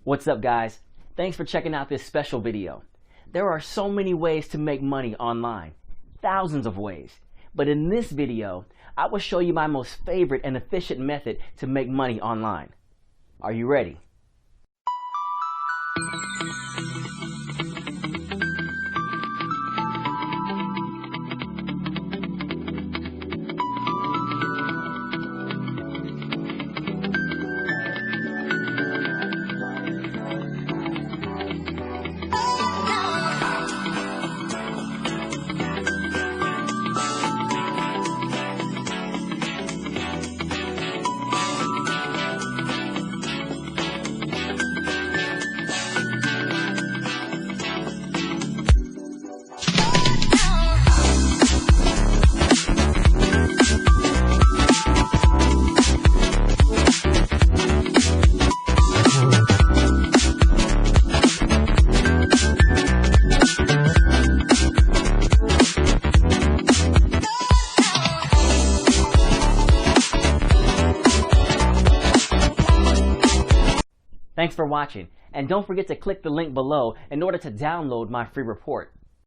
What's up, guys? Thanks for checking out this special video. There are so many ways to make money online, thousands of ways. But in this video, I will show you my most favorite and efficient method to make money online. Are you ready? Thanks for watching, and don't forget to click the link below in order to download my free report.